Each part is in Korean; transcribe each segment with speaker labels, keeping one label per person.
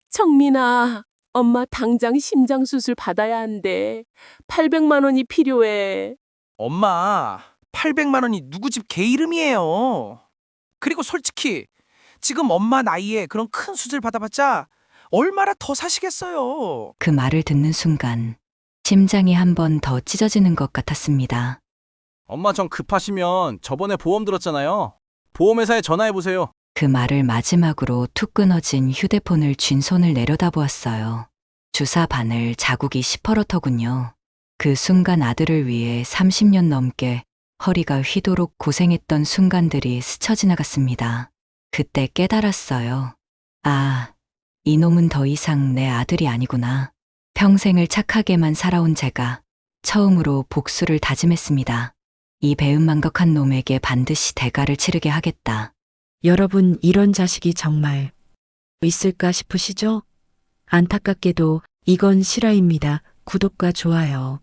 Speaker 1: 정민아, 엄마 당장 심장 수술 받아야 한대. 800만 원이 필요해.
Speaker 2: 엄마, 800만 원이 누구 집 개 이름이에요. 그리고 솔직히 지금 엄마 나이에 그런 큰 수술 받아봤자 얼마나 더 사시겠어요.
Speaker 3: 그 말을 듣는 순간 심장이 한 번 더 찢어지는 것 같았습니다.
Speaker 4: 엄마 정 급하시면 저번에 보험 들었잖아요. 보험회사에 전화해보세요.
Speaker 3: 그 말을 마지막으로 툭 끊어진 휴대폰을 쥔 손을 내려다보았어요. 주사 바늘 자국이 시퍼렇더군요. 그 순간 아들을 위해 30년 넘게 허리가 휘도록 고생했던 순간들이 스쳐 지나갔습니다. 그때 깨달았어요. 아, 이놈은 더 이상 내 아들이 아니구나. 평생을 착하게만 살아온 제가 처음으로 복수를 다짐했습니다. 이 배은망덕한 놈에게 반드시 대가를 치르게 하겠다.
Speaker 5: 여러분, 이런 자식이 정말 있을까 싶으시죠? 안타깝게도 이건 실화입니다. 구독과 좋아요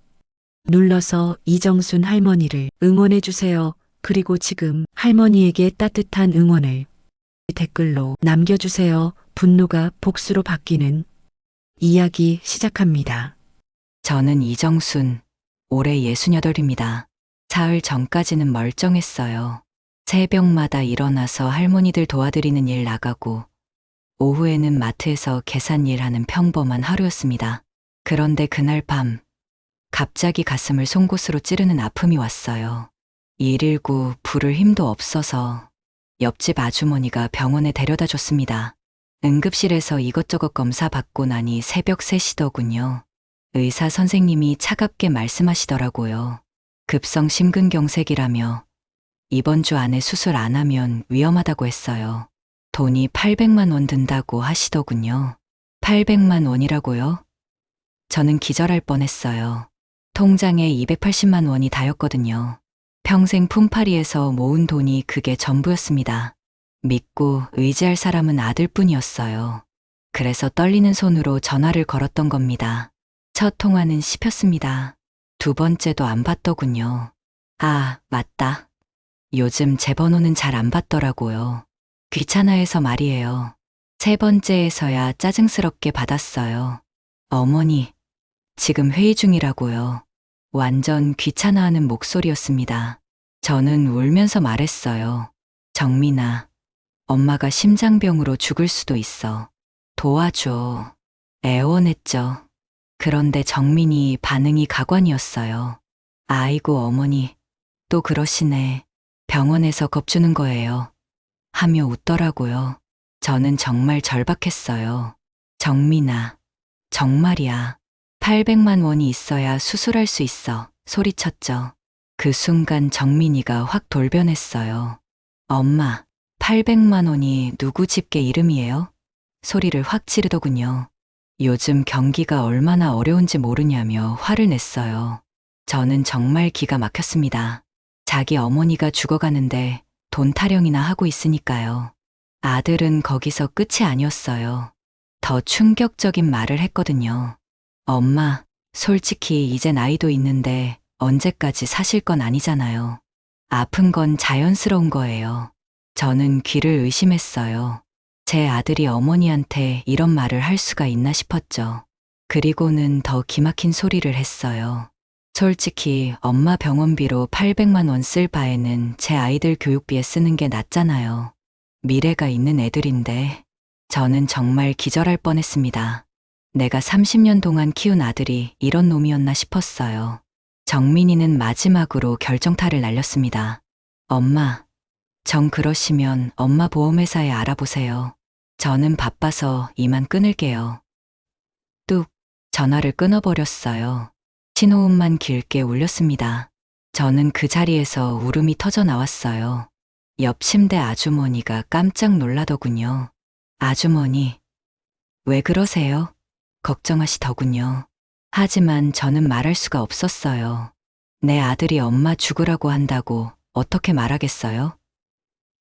Speaker 5: 눌러서 이정순 할머니를 응원해주세요. 그리고 지금 할머니에게 따뜻한 응원을 댓글로 남겨주세요. 분노가 복수로 바뀌는 이야기 시작합니다.
Speaker 3: 저는 이정순, 올해 68입니다. 사흘 전까지는 멀쩡했어요. 새벽마다 일어나서 할머니들 도와드리는 일 나가고 오후에는 마트에서 계산일 하는 평범한 하루였습니다. 그런데 그날 밤 갑자기 가슴을 송곳으로 찌르는 아픔이 왔어요. 119 부를 힘도 없어서 옆집 아주머니가 병원에 데려다 줬습니다. 응급실에서 이것저것 검사 받고 나니 새벽 3시더군요. 의사 선생님이 차갑게 말씀하시더라고요. 급성 심근경색이라며 이번 주 안에 수술 안 하면 위험하다고 했어요. 돈이 800만 원 든다고 하시더군요. 800만 원이라고요? 저는 기절할 뻔했어요. 통장에 280만 원이 다였거든요. 평생 품팔이에서 모은 돈이 그게 전부였습니다. 믿고 의지할 사람은 아들뿐이었어요. 그래서 떨리는 손으로 전화를 걸었던 겁니다. 첫 통화는 씹혔습니다. 두 번째도 안 받더군요. 아, 맞다. 요즘 제 번호는 잘 안 받더라고요. 귀찮아해서 말이에요. 세 번째에서야 짜증스럽게 받았어요. 어머니, 지금 회의 중이라고요. 완전 귀찮아하는 목소리였습니다. 저는 울면서 말했어요. 정민아, 엄마가 심장병으로 죽을 수도 있어. 도와줘. 애원했죠. 그런데 정민이 반응이 가관이었어요. 아이고 어머니, 또 그러시네. 병원에서 겁주는 거예요. 하며 웃더라고요. 저는 정말 절박했어요. 정민아, 정말이야. 800만 원이 있어야 수술할 수 있어. 소리쳤죠. 그 순간 정민이가 확 돌변했어요. 엄마, 800만 원이 누구 집게 이름이에요? 소리를 확 지르더군요. 요즘 경기가 얼마나 어려운지 모르냐며 화를 냈어요. 저는 정말 기가 막혔습니다. 자기 어머니가 죽어가는데 돈 타령이나 하고 있으니까요. 아들은 거기서 끝이 아니었어요. 더 충격적인 말을 했거든요. 엄마, 솔직히 이제 나이도 있는데 언제까지 사실 건 아니잖아요. 아픈 건 자연스러운 거예요. 저는 귀를 의심했어요. 제 아들이 어머니한테 이런 말을 할 수가 있나 싶었죠. 그리고는 더 기막힌 소리를 했어요. 솔직히 엄마 병원비로 800만 원 쓸 바에는 제 아이들 교육비에 쓰는 게 낫잖아요. 미래가 있는 애들인데. 저는 정말 기절할 뻔했습니다. 내가 30년 동안 키운 아들이 이런 놈이었나 싶었어요. 정민이는 마지막으로 결정타를 날렸습니다. 엄마, 정 그러시면 엄마 보험회사에 알아보세요. 저는 바빠서 이만 끊을게요. 뚝, 전화를 끊어버렸어요. 신호음만 길게 울렸습니다. 저는 그 자리에서 울음이 터져 나왔어요. 옆 침대 아주머니가 깜짝 놀라더군요. 아주머니, 왜 그러세요? 걱정하시더군요. 하지만 저는 말할 수가 없었어요. 내 아들이 엄마 죽으라고 한다고 어떻게 말하겠어요?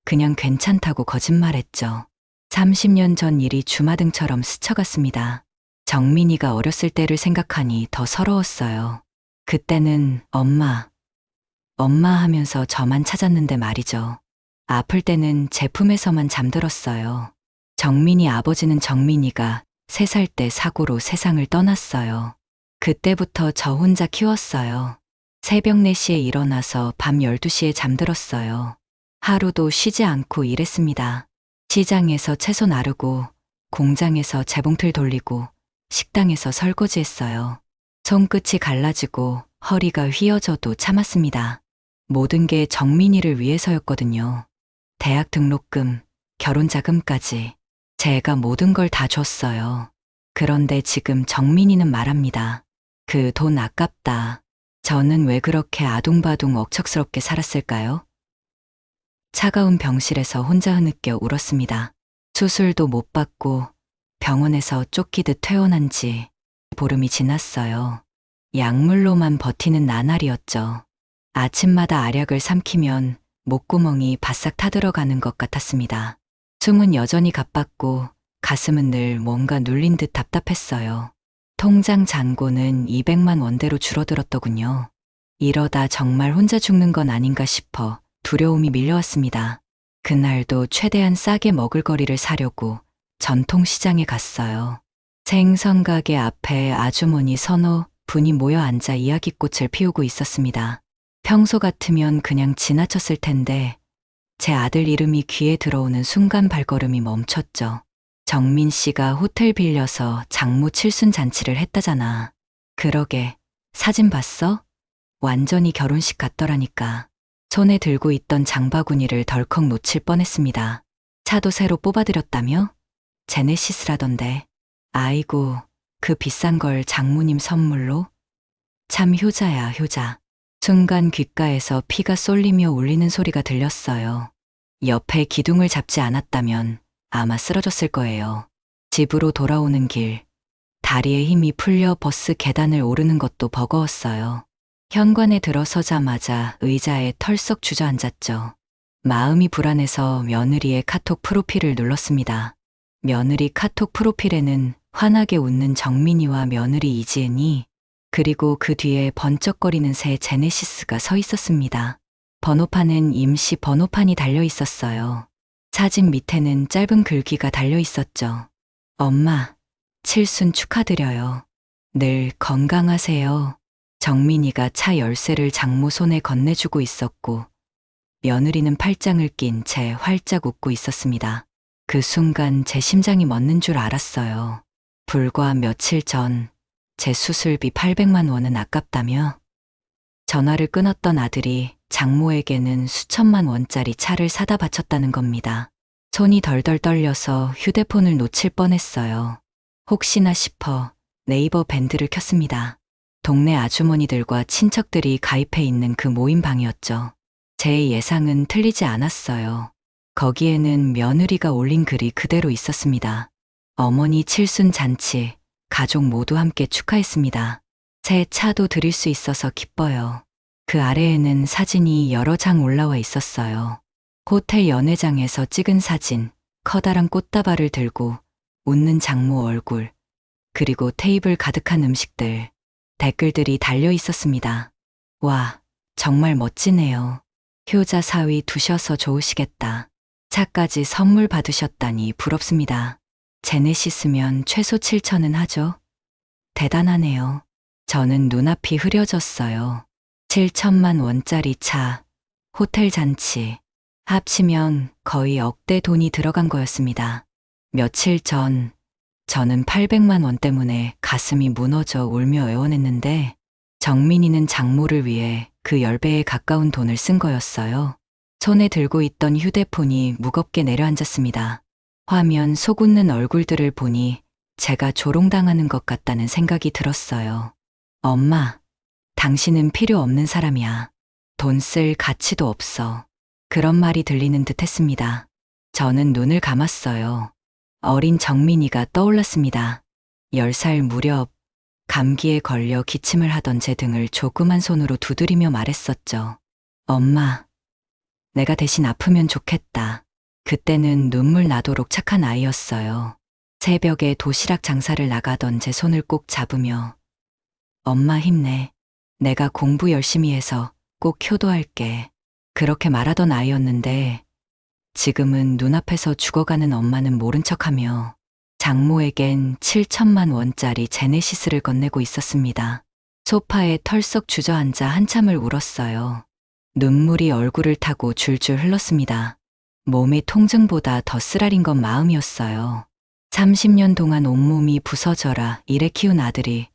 Speaker 3: 그냥 괜찮다고 거짓말했죠. 30년 전 일이 주마등처럼 스쳐갔습니다. 정민이가 어렸을 때를 생각하니 더 서러웠어요. 그때는 엄마 하면서 저만 찾았는데 말이죠. 아플 때는 제 품에서만 잠들었어요. 정민이 아버지는 정민이가 3살 때 사고로 세상을 떠났어요. 그때부터 저 혼자 키웠어요. 새벽 4시에 일어나서 밤 12시에 잠들었어요. 하루도 쉬지 않고 일했습니다. 시장에서 채소 나르고, 공장에서 재봉틀 돌리고, 식당에서 설거지했어요. 손끝이 갈라지고 허리가 휘어져도 참았습니다. 모든 게 정민이를 위해서였거든요. 대학 등록금, 결혼 자금까지 제가 모든 걸 다 줬어요. 그런데 지금 정민이는 말합니다. 그 돈 아깝다. 저는 왜 그렇게 아둥바둥 억척스럽게 살았을까요? 차가운 병실에서 혼자 흐느껴 울었습니다. 수술도 못 받고 병원에서 쫓기듯 퇴원한 지 보름이 지났어요. 약물로만 버티는 나날이었죠. 아침마다 알약을 삼키면 목구멍이 바싹 타들어가는 것 같았습니다. 숨은 여전히 가빴고 가슴은 늘 뭔가 눌린 듯 답답했어요. 통장 잔고는 200만 원대로 줄어들었더군요. 이러다 정말 혼자 죽는 건 아닌가 싶어 두려움이 밀려왔습니다. 그날도 최대한 싸게 먹을 거리를 사려고 전통시장에 갔어요. 생선 가게 앞에 아주머니 서너 분이 모여 앉아 이야기꽃을 피우고 있었습니다. 평소 같으면 그냥 지나쳤을 텐데 제 아들 이름이 귀에 들어오는 순간 발걸음이 멈췄죠. 정민 씨가 호텔 빌려서 장모 칠순 잔치를 했다잖아. 그러게, 사진 봤어? 완전히 결혼식 같더라니까. 손에 들고 있던 장바구니를 덜컥 놓칠 뻔했습니다. 차도 새로 뽑아드렸다며? 제네시스라던데. 아이고, 그 비싼 걸 장모님 선물로? 참 효자야, 효자. 순간 귓가에서 피가 쏠리며 울리는 소리가 들렸어요. 옆에 기둥을 잡지 않았다면 아마 쓰러졌을 거예요. 집으로 돌아오는 길, 다리에 힘이 풀려 버스 계단을 오르는 것도 버거웠어요. 현관에 들어서자마자 의자에 털썩 주저앉았죠. 마음이 불안해서 며느리의 카톡 프로필을 눌렀습니다. 며느리 카톡 프로필에는 환하게 웃는 정민이와 며느리 이지은이, 그리고 그 뒤에 번쩍거리는 새 제네시스가 서 있었습니다. 번호판엔 임시 번호판이 달려 있었어요. 사진 밑에는 짧은 글귀가 달려 있었죠. 엄마, 칠순 축하드려요. 늘 건강하세요. 정민이가 차 열쇠를 장모 손에 건네주고 있었고, 며느리는 팔짱을 낀 채 활짝 웃고 있었습니다. 그 순간 제 심장이 멎는 줄 알았어요. 불과 며칠 전 제 수술비 800만 원은 아깝다며? 전화를 끊었던 아들이 장모에게는 수천만 원짜리 차를 사다 바쳤다는 겁니다. 손이 덜덜 떨려서 휴대폰을 놓칠 뻔했어요. 혹시나 싶어 네이버 밴드를 켰습니다. 동네 아주머니들과 친척들이 가입해 있는 그 모임방이었죠. 제 예상은 틀리지 않았어요. 거기에는 며느리가 올린 글이 그대로 있었습니다. 어머니 칠순 잔치, 가족 모두 함께 축하했습니다. 새 차도 드릴 수 있어서 기뻐요. 그 아래에는 사진이 여러 장 올라와 있었어요. 호텔 연회장에서 찍은 사진, 커다란 꽃다발을 들고 웃는 장모 얼굴, 그리고 테이블 가득한 음식들, 댓글들이 달려 있었습니다. 와, 정말 멋지네요. 효자 사위 두셔서 좋으시겠다. 차까지 선물 받으셨다니 부럽습니다. 제네시스면 최소 7천은 하죠. 대단하네요. 저는 눈앞이 흐려졌어요. 7천만 원짜리 차, 호텔 잔치, 합치면 거의 억대 돈이 들어간 거였습니다. 며칠 전 저는 800만 원 때문에 가슴이 무너져 울며 애원했는데 정민이는 장모를 위해 그 10배에 가까운 돈을 쓴 거였어요. 손에 들고 있던 휴대폰이 무겁게 내려앉았습니다. 화면 속 웃는 얼굴들을 보니 제가 조롱당하는 것 같다는 생각이 들었어요. 엄마, 당신은 필요 없는 사람이야. 돈 쓸 가치도 없어. 그런 말이 들리는 듯 했습니다. 저는 눈을 감았어요. 어린 정민이가 떠올랐습니다. 10살 무렵 감기에 걸려 기침을 하던 제 등을 조그만 손으로 두드리며 말했었죠. 엄마, 내가 대신 아프면 좋겠다. 그때는 눈물 나도록 착한 아이였어요. 새벽에 도시락 장사를 나가던 제 손을 꼭 잡으며 엄마 힘내. 내가 공부 열심히 해서 꼭 효도할게. 그렇게 말하던 아이였는데 지금은 눈앞에서 죽어가는 엄마는 모른 척하며 장모에겐 7천만 원짜리 제네시스를 건네고 있었습니다. 소파에 털썩 주저앉아 한참을 울었어요. 눈물이 얼굴을 타고 줄줄 흘렀습니다. 몸의 통증보다 더 쓰라린 건 마음이었어요. 30년 동안 온몸이 부서져라 일에 키운 아들이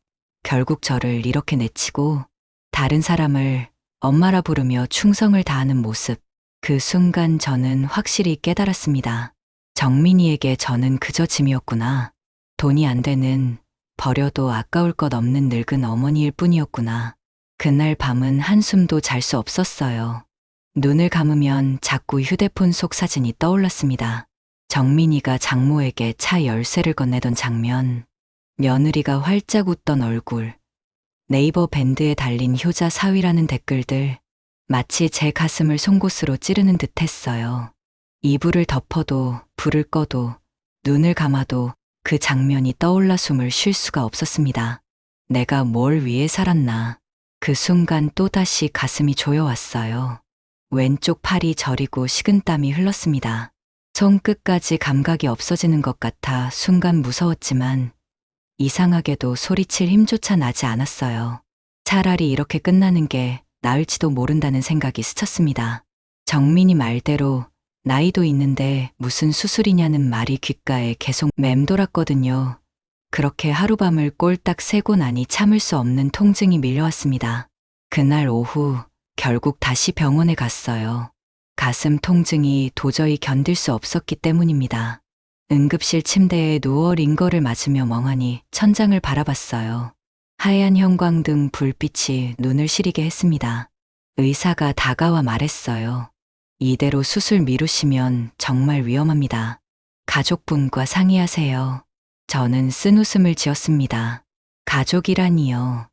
Speaker 3: 결국 저를 이렇게 내치고 다른 사람을 엄마라 부르며 충성을 다하는 모습. 그 순간 저는 확실히 깨달았습니다. 정민이에게 저는 그저 짐이었구나. 돈이 안 되는, 버려도 아까울 것 없는 늙은 어머니일 뿐이었구나. 그날 밤은 한숨도 잘 수 없었어요. 눈을 감으면 자꾸 휴대폰 속 사진이 떠올랐습니다. 정민이가 장모에게 차 열쇠를 건네던 장면, 며느리가 활짝 웃던 얼굴, 네이버 밴드에 달린 효자 사위라는 댓글들, 마치 제 가슴을 송곳으로 찌르는 듯 했어요. 이불을 덮어도, 불을 꺼도, 눈을 감아도 그 장면이 떠올라 숨을 쉴 수가 없었습니다. 내가 뭘 위해 살았나. 그 순간 또다시 가슴이 조여왔어요. 왼쪽 팔이 저리고 식은땀이 흘렀습니다. 손끝까지 감각이 없어지는 것 같아 순간 무서웠지만 이상하게도 소리칠 힘조차 나지 않았어요. 차라리 이렇게 끝나는 게 나을지도 모른다는 생각이 스쳤습니다. 정민이 말대로 나이도 있는데 무슨 수술이냐는 말이 귓가에 계속 맴돌았거든요. 그렇게 하룻밤을 꼴딱 새고 나니 참을 수 없는 통증이 밀려왔습니다. 그날 오후 결국 다시 병원에 갔어요. 가슴 통증이 도저히 견딜 수 없었기 때문입니다. 응급실 침대에 누워 링거를 맞으며 멍하니 천장을 바라봤어요. 하얀 형광등 불빛이 눈을 시리게 했습니다. 의사가 다가와 말했어요. 이대로 수술 미루시면 정말 위험합니다. 가족분과 상의하세요. 저는 쓴웃음을 지었습니다. 가족이라니요.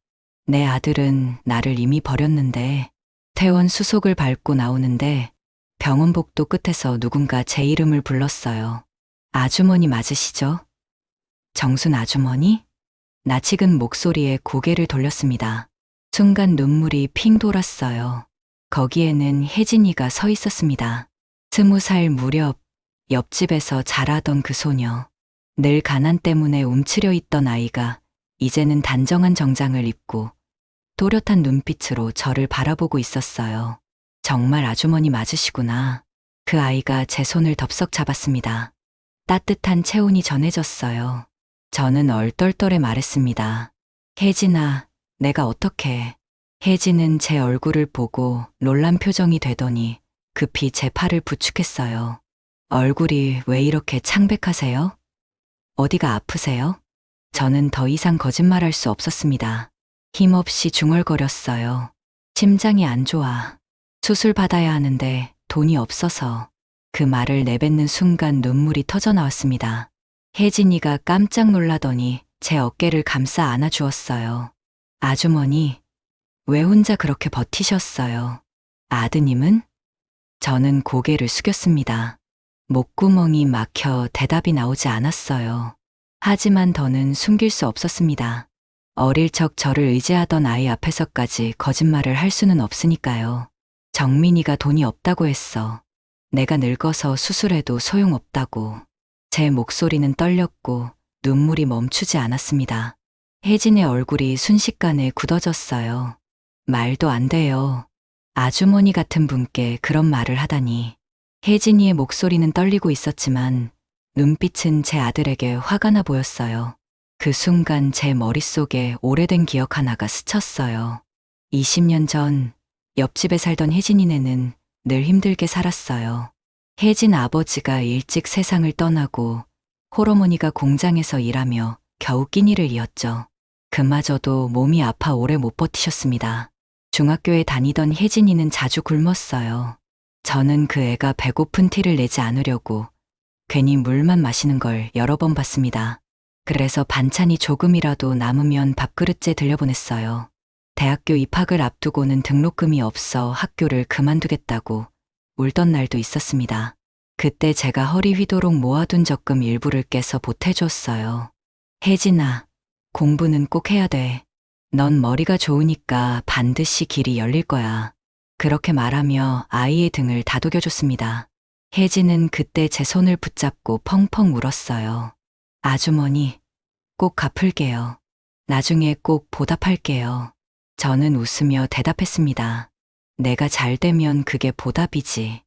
Speaker 3: 내 아들은 나를 이미 버렸는데 퇴원 수속을 밟고 나오는데 병원 복도 끝에서 누군가 제 이름을 불렀어요. 아주머니 맞으시죠? 정순 아주머니? 낯익은 목소리에 고개를 돌렸습니다. 순간 눈물이 핑 돌았어요. 거기에는 혜진이가 서 있었습니다. 20살 무렵 옆집에서 자라던 그 소녀. 늘 가난 때문에 움츠려 있던 아이가 이제는 단정한 정장을 입고 또렷한 눈빛으로 저를 바라보고 있었어요. 정말 아주머니 맞으시구나. 그 아이가 제 손을 덥석 잡았습니다. 따뜻한 체온이 전해졌어요. 저는 얼떨떨해 말했습니다. 혜진아, 내가 어떡해. 혜진은 제 얼굴을 보고 놀란 표정이 되더니 급히 제 팔을 부축했어요. 얼굴이 왜 이렇게 창백하세요? 어디가 아프세요? 저는 더 이상 거짓말할 수 없었습니다. 힘없이 중얼거렸어요. 심장이 안 좋아. 수술 받아야 하는데 돈이 없어서. 그 말을 내뱉는 순간 눈물이 터져 나왔습니다. 혜진이가 깜짝 놀라더니 제 어깨를 감싸 안아주었어요. 아주머니, 왜 혼자 그렇게 버티셨어요? 아드님은? 저는 고개를 숙였습니다. 목구멍이 막혀 대답이 나오지 않았어요. 하지만 더는 숨길 수 없었습니다. 어릴 적 저를 의지하던 아이 앞에서까지 거짓말을 할 수는 없으니까요. 정민이가 돈이 없다고 했어. 내가 늙어서 수술해도 소용없다고. 제 목소리는 떨렸고 눈물이 멈추지 않았습니다. 혜진의 얼굴이 순식간에 굳어졌어요. 말도 안 돼요. 아주머니 같은 분께 그런 말을 하다니. 혜진이의 목소리는 떨리고 있었지만 눈빛은 제 아들에게 화가 나 보였어요. 그 순간 제 머릿속에 오래된 기억 하나가 스쳤어요. 20년 전 옆집에 살던 혜진이네는 늘 힘들게 살았어요. 혜진 아버지가 일찍 세상을 떠나고 홀어머니가 공장에서 일하며 겨우 끼니를 이었죠. 그마저도 몸이 아파 오래 못 버티셨습니다. 중학교에 다니던 혜진이는 자주 굶었어요. 저는 그 애가 배고픈 티를 내지 않으려고 괜히 물만 마시는 걸 여러 번 봤습니다. 그래서 반찬이 조금이라도 남으면 밥그릇째 들려보냈어요. 대학교 입학을 앞두고는 등록금이 없어 학교를 그만두겠다고 울던 날도 있었습니다. 그때 제가 허리 휘도록 모아둔 적금 일부를 깨서 보태줬어요. 혜진아, 공부는 꼭 해야 돼. 넌 머리가 좋으니까 반드시 길이 열릴 거야. 그렇게 말하며 아이의 등을 다독여줬습니다. 혜진은 그때 제 손을 붙잡고 펑펑 울었어요. 아주머니, 꼭 갚을게요. 나중에 꼭 보답할게요. 저는 웃으며 대답했습니다. 내가 잘 되면 그게 보답이지.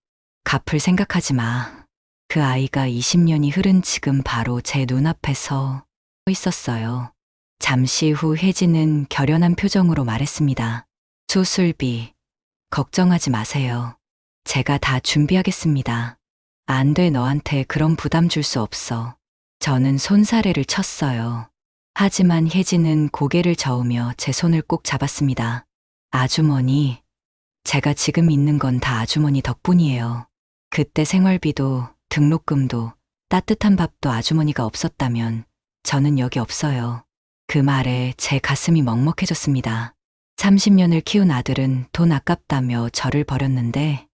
Speaker 3: 갚을 생각하지 마. 그 아이가 20년이 흐른 지금 바로 제 눈앞에 서 있었어요. 잠시 후 혜진은 결연한 표정으로 말했습니다. 수술비, 걱정하지 마세요. 제가 다 준비하겠습니다. 안 돼, 너한테 그런 부담 줄 수 없어. 저는 손사래를 쳤어요. 하지만 혜진은 고개를 저으며 제 손을 꼭 잡았습니다. 아주머니, 제가 지금 있는 건 다 아주머니 덕분이에요. 그때 생활비도 등록금도 따뜻한 밥도 아주머니가 없었다면 저는 여기 없어요. 그 말에 제 가슴이 먹먹해졌습니다. 30년을 키운 아들은 돈 아깝다며 저를 버렸는데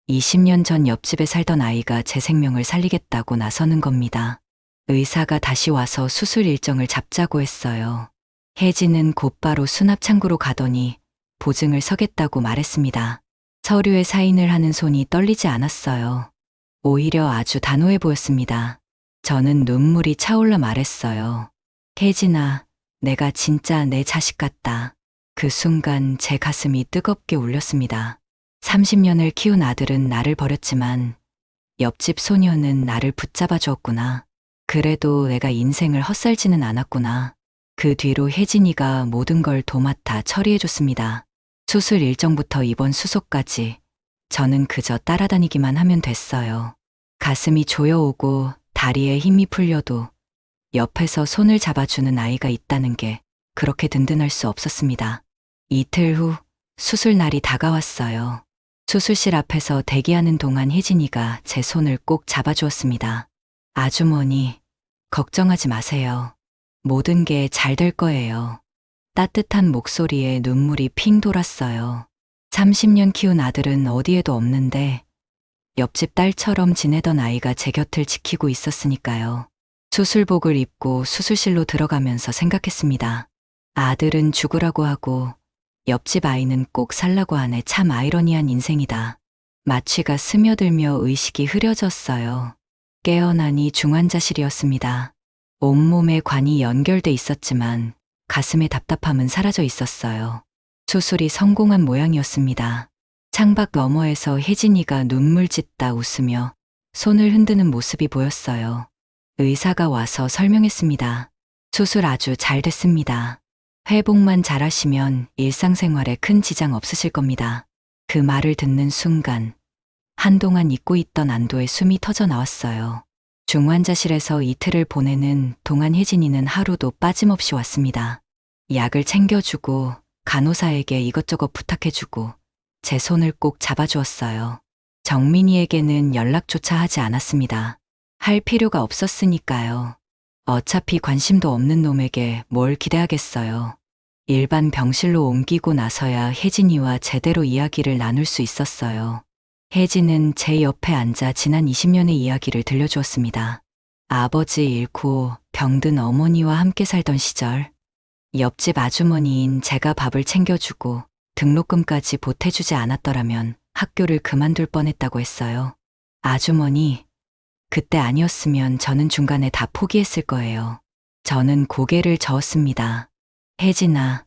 Speaker 3: 20년 전 옆집에 살던 아이가 제 생명을 살리겠다고 나서는 겁니다. 의사가 다시 와서 수술 일정을 잡자고 했어요. 혜진은 곧바로 수납창구로 가더니 보증을 서겠다고 말했습니다. 서류에 사인을 하는 손이 떨리지 않았어요. 오히려 아주 단호해 보였습니다. 저는 눈물이 차올라 말했어요. 혜진아, 내가 진짜 내 자식 같다. 그 순간 제 가슴이 뜨겁게 울렸습니다. 30년을 키운 아들은 나를 버렸지만 옆집 소녀는 나를 붙잡아 주었구나. 그래도 내가 인생을 헛살지는 않았구나. 그 뒤로 혜진이가 모든 걸 도맡아 처리해줬습니다. 수술 일정부터 입원 수속까지 저는 그저 따라다니기만 하면 됐어요. 가슴이 조여오고 다리에 힘이 풀려도 옆에서 손을 잡아주는 아이가 있다는 게 그렇게 든든할 수 없었습니다. 이틀 후 수술 날이 다가왔어요. 수술실 앞에서 대기하는 동안 혜진이가 제 손을 꼭 잡아주었습니다. 아주머니, 걱정하지 마세요. 모든 게 잘 될 거예요. 따뜻한 목소리에 눈물이 핑 돌았어요. 30년 키운 아들은 어디에도 없는데 옆집 딸처럼 지내던 아이가 제 곁을 지키고 있었으니까요. 수술복을 입고 수술실로 들어가면서 생각했습니다. 아들은 죽으라고 하고 옆집 아이는 꼭 살라고 하네. 참 아이러니한 인생이다. 마취가 스며들며 의식이 흐려졌어요. 깨어나니 중환자실이었습니다. 온몸에 관이 연결돼 있었지만 가슴의 답답함은 사라져 있었어요. 수술이 성공한 모양이었습니다. 창밖 너머에서 혜진이가 눈물 짓다 웃으며 손을 흔드는 모습이 보였어요. 의사가 와서 설명했습니다. 수술 아주 잘 됐습니다. 회복만 잘하시면 일상생활에 큰 지장 없으실 겁니다. 그 말을 듣는 순간 한동안 잊고 있던 안도의 숨이 터져 나왔어요. 중환자실에서 이틀을 보내는 동안 혜진이는 하루도 빠짐없이 왔습니다. 약을 챙겨주고 간호사에게 이것저것 부탁해주고 제 손을 꼭 잡아주었어요. 정민이에게는 연락조차 하지 않았습니다. 할 필요가 없었으니까요. 어차피 관심도 없는 놈에게 뭘 기대하겠어요. 일반 병실로 옮기고 나서야 혜진이와 제대로 이야기를 나눌 수 있었어요. 혜진은 제 옆에 앉아 지난 20년의 이야기를 들려주었습니다. 아버지 잃고 병든 어머니와 함께 살던 시절, 옆집 아주머니인 제가 밥을 챙겨주고 등록금까지 보태주지 않았더라면 학교를 그만둘 뻔했다고 했어요. 아주머니, 그때 아니었으면 저는 중간에 다 포기했을 거예요. 저는 고개를 저었습니다. 혜진아,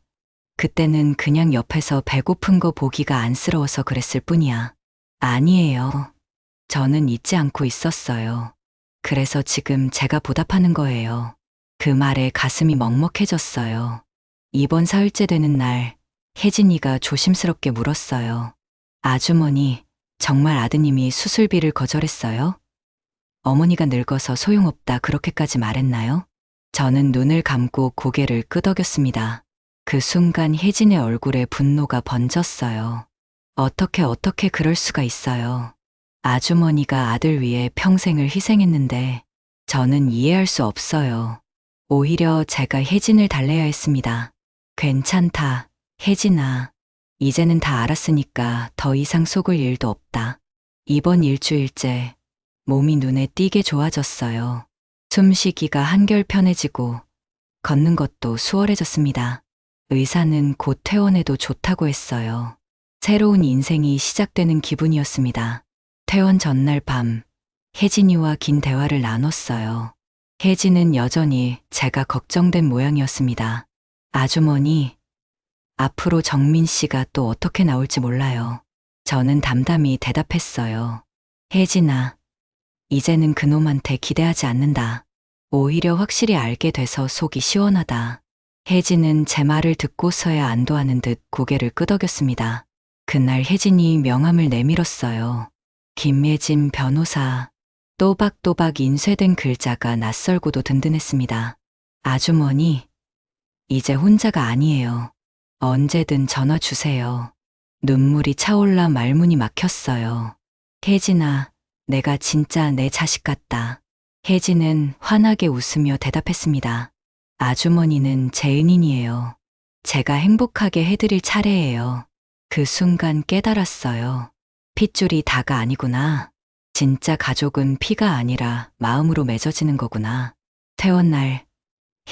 Speaker 3: 그때는 그냥 옆에서 배고픈 거 보기가 안쓰러워서 그랬을 뿐이야. 아니에요. 저는 잊지 않고 있었어요. 그래서 지금 제가 보답하는 거예요. 그 말에 가슴이 먹먹해졌어요. 이번 사흘째 되는 날, 혜진이가 조심스럽게 물었어요. 아주머니, 정말 아드님이 수술비를 거절했어요? 어머니가 늙어서 소용없다 그렇게까지 말했나요? 저는 눈을 감고 고개를 끄덕였습니다. 그 순간 혜진의 얼굴에 분노가 번졌어요. 어떻게 그럴 수가 있어요. 아주머니가 아들 위해 평생을 희생했는데 저는 이해할 수 없어요. 오히려 제가 혜진을 달래야 했습니다. 괜찮다, 혜진아. 이제는 다 알았으니까 더 이상 속을 일도 없다. 이번 일주일째 몸이 눈에 띄게 좋아졌어요. 숨쉬기가 한결 편해지고 걷는 것도 수월해졌습니다. 의사는 곧 퇴원해도 좋다고 했어요. 새로운 인생이 시작되는 기분이었습니다. 퇴원 전날 밤, 혜진이와 긴 대화를 나눴어요. 혜진은 여전히 제가 걱정된 모양이었습니다. 아주머니, 앞으로 정민 씨가 또 어떻게 나올지 몰라요. 저는 담담히 대답했어요. 혜진아, 이제는 그놈한테 기대하지 않는다. 오히려 확실히 알게 돼서 속이 시원하다. 혜진은 제 말을 듣고서야 안도하는 듯 고개를 끄덕였습니다. 그날 혜진이 명함을 내밀었어요. 김예진 변호사. 또박또박 인쇄된 글자가 낯설고도 든든했습니다. 아주머니, 이제 혼자가 아니에요. 언제든 전화 주세요. 눈물이 차올라 말문이 막혔어요. 혜진아, 내가 진짜 내 자식 같다. 혜진은 환하게 웃으며 대답했습니다. 아주머니는 제 은인이에요. 제가 행복하게 해드릴 차례예요. 그 순간 깨달았어요. 핏줄이 다가 아니구나. 진짜 가족은 피가 아니라 마음으로 맺어지는 거구나. 퇴원날,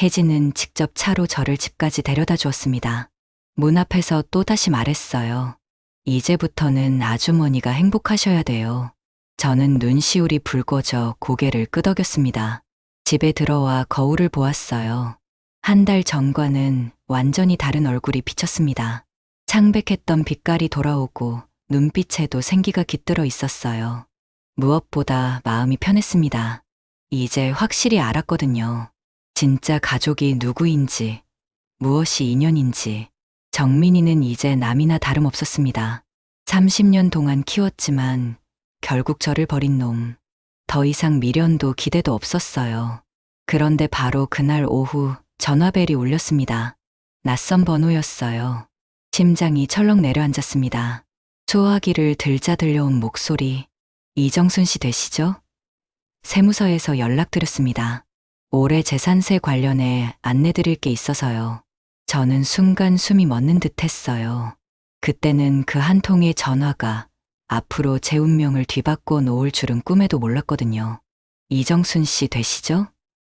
Speaker 3: 혜진은 직접 차로 저를 집까지 데려다 주었습니다. 문 앞에서 또다시 말했어요. 이제부터는 아주머니가 행복하셔야 돼요. 저는 눈시울이 붉어져 고개를 끄덕였습니다. 집에 들어와 거울을 보았어요. 한 달 전과는 완전히 다른 얼굴이 비쳤습니다. 창백했던 빛깔이 돌아오고 눈빛에도 생기가 깃들어 있었어요. 무엇보다 마음이 편했습니다. 이제 확실히 알았거든요. 진짜 가족이 누구인지, 무엇이 인연인지. 정민이는 이제 남이나 다름없었습니다. 30년 동안 키웠지만 결국 저를 버린 놈. 더 이상 미련도 기대도 없었어요. 그런데 바로 그날 오후 전화벨이 울렸습니다. 낯선 번호였어요. 심장이 철렁 내려앉았습니다. 소화기를 들자 들려온 목소리. 이정순 씨 되시죠? 세무서에서 연락드렸습니다. 올해 재산세 관련해 안내드릴 게 있어서요. 저는 순간 숨이 멎는 듯 했어요. 그때는 그 한 통의 전화가 앞으로 제 운명을 뒤바꿔 놓을 줄은 꿈에도 몰랐거든요. 이정순 씨 되시죠?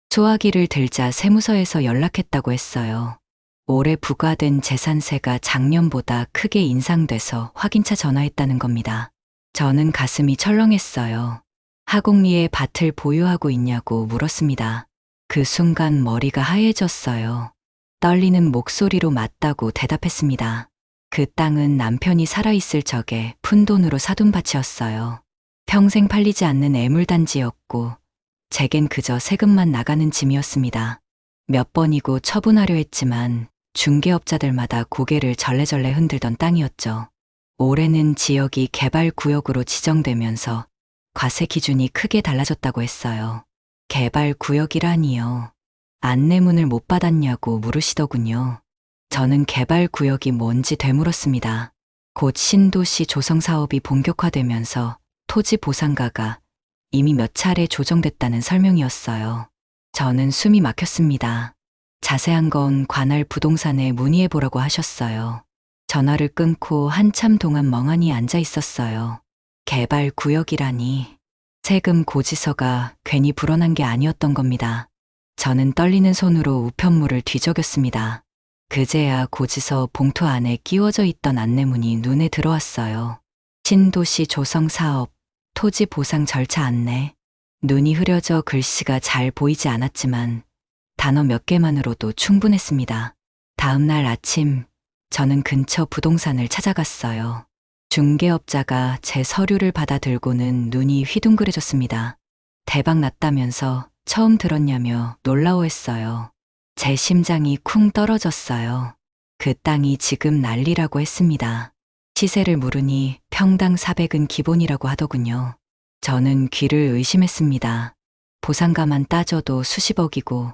Speaker 3: 소화기를 들자 세무서에서 연락했다고 했어요. 올해 부과된 재산세가 작년보다 크게 인상돼서 확인차 전화했다는 겁니다. 저는 가슴이 철렁했어요. 하곡리에 밭을 보유하고 있냐고 물었습니다. 그 순간 머리가 하얘졌어요. 떨리는 목소리로 맞다고 대답했습니다. 그 땅은 남편이 살아있을 적에 푼돈으로 사둔 밭이었어요. 평생 팔리지 않는 애물단지였고 제겐 그저 세금만 나가는 짐이었습니다. 몇 번이고 처분하려 했지만 중개업자들마다 고개를 절레절레 흔들던 땅이었죠. 올해는 지역이 개발구역으로 지정되면서 과세 기준이 크게 달라졌다고 했어요. 개발구역이라니요. 안내문을 못 받았냐고 물으시더군요. 저는 개발구역이 뭔지 되물었습니다. 곧 신도시 조성사업이 본격화되면서 토지 보상가가 이미 몇 차례 조정됐다는 설명이었어요. 저는 숨이 막혔습니다. 자세한 건 관할 부동산에 문의해보라고 하셨어요. 전화를 끊고 한참 동안 멍하니 앉아 있었어요. 개발구역이라니. 세금 고지서가 괜히 불어난 게 아니었던 겁니다. 저는 떨리는 손으로 우편물을 뒤적였습니다. 그제야 고지서 봉투 안에 끼워져 있던 안내문이 눈에 들어왔어요. 신도시 조성사업, 토지 보상 절차 안내. 눈이 흐려져 글씨가 잘 보이지 않았지만 단어 몇 개만으로도 충분했습니다. 다음 날 아침, 저는 근처 부동산을 찾아갔어요. 중개업자가 제 서류를 받아 들고는 눈이 휘둥그레졌습니다. 대박 났다면서 처음 들었냐며 놀라워했어요. 제 심장이 쿵 떨어졌어요. 그 땅이 지금 난리라고 했습니다. 시세를 물으니 평당 400은 기본이라고 하더군요. 저는 귀를 의심했습니다. 보상가만 따져도 수십억이고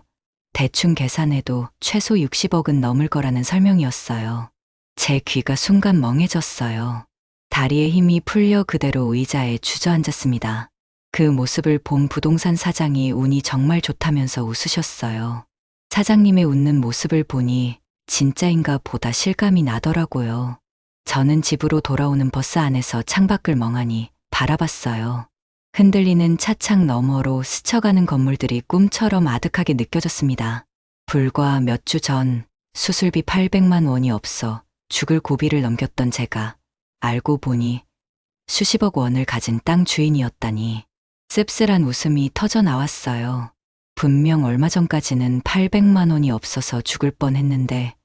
Speaker 3: 대충 계산해도 최소 60억은 넘을 거라는 설명이었어요. 제 귀가 순간 멍해졌어요. 다리에 힘이 풀려 그대로 의자에 주저앉았습니다. 그 모습을 본 부동산 사장이 운이 정말 좋다면서 웃으셨어요. 사장님의 웃는 모습을 보니 진짜인가 보다 실감이 나더라고요. 저는 집으로 돌아오는 버스 안에서 창밖을 멍하니 바라봤어요. 흔들리는 차창 너머로 스쳐가는 건물들이 꿈처럼 아득하게 느껴졌습니다. 불과 몇 주 전 수술비 800만 원이 없어 죽을 고비를 넘겼던 제가 알고 보니 수십억 원을 가진 땅 주인이었다니 씁쓸한 웃음이 터져 나왔어요. 분명 얼마 전까지는 800만 원이 없어서 죽을 뻔했는데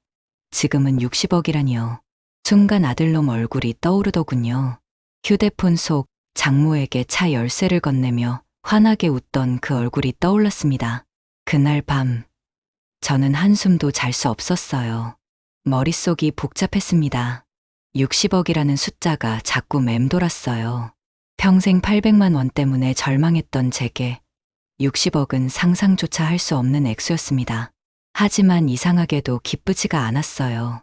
Speaker 3: 지금은 60억이라니요. 순간 아들놈 얼굴이 떠오르더군요. 휴대폰 속 장모에게 차 열쇠를 건네며 환하게 웃던 그 얼굴이 떠올랐습니다. 그날 밤 저는 한숨도 잘 수 없었어요. 머릿속이 복잡했습니다. 60억이라는 숫자가 자꾸 맴돌았어요. 평생 800만 원 때문에 절망했던 제게 60억은 상상조차 할 수 없는 액수였습니다. 하지만 이상하게도 기쁘지가 않았어요.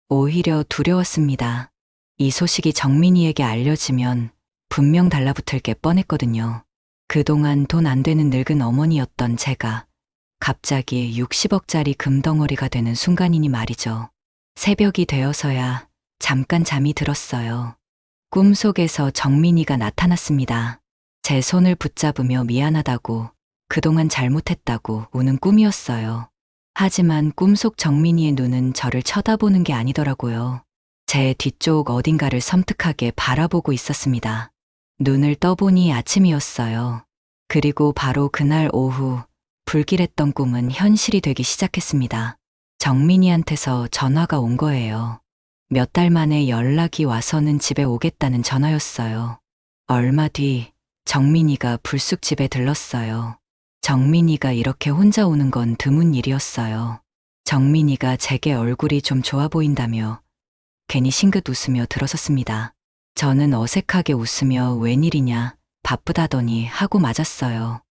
Speaker 3: 오히려 두려웠습니다. 이 소식이 정민이에게 알려지면 분명 달라붙을 게 뻔했거든요. 그동안 돈 안 되는 늙은 어머니였던 제가 갑자기 60억짜리 금덩어리가 되는 순간이니 말이죠. 새벽이 되어서야 잠깐 잠이 들었어요. 꿈속에서 정민이가 나타났습니다. 제 손을 붙잡으며 미안하다고, 그동안 잘못했다고 우는 꿈이었어요. 하지만 꿈속 정민이의 눈은 저를 쳐다보는 게 아니더라고요. 제 뒤쪽 어딘가를 섬뜩하게 바라보고 있었습니다. 눈을 떠보니 아침이었어요. 그리고 바로 그날 오후 불길했던 꿈은 현실이 되기 시작했습니다. 정민이한테서 전화가 온 거예요. 몇 달 만에 연락이 와서는 집에 오겠다는 전화였어요. 얼마 뒤 정민이가 불쑥 집에 들렀어요. 정민이가 이렇게 혼자 오는 건 드문 일이었어요. 정민이가 제게 얼굴이 좀 좋아 보인다며 괜히 싱긋 웃으며 들어섰습니다. 저는 어색하게 웃으며 웬일이냐, 바쁘다더니 하고 맞았어요.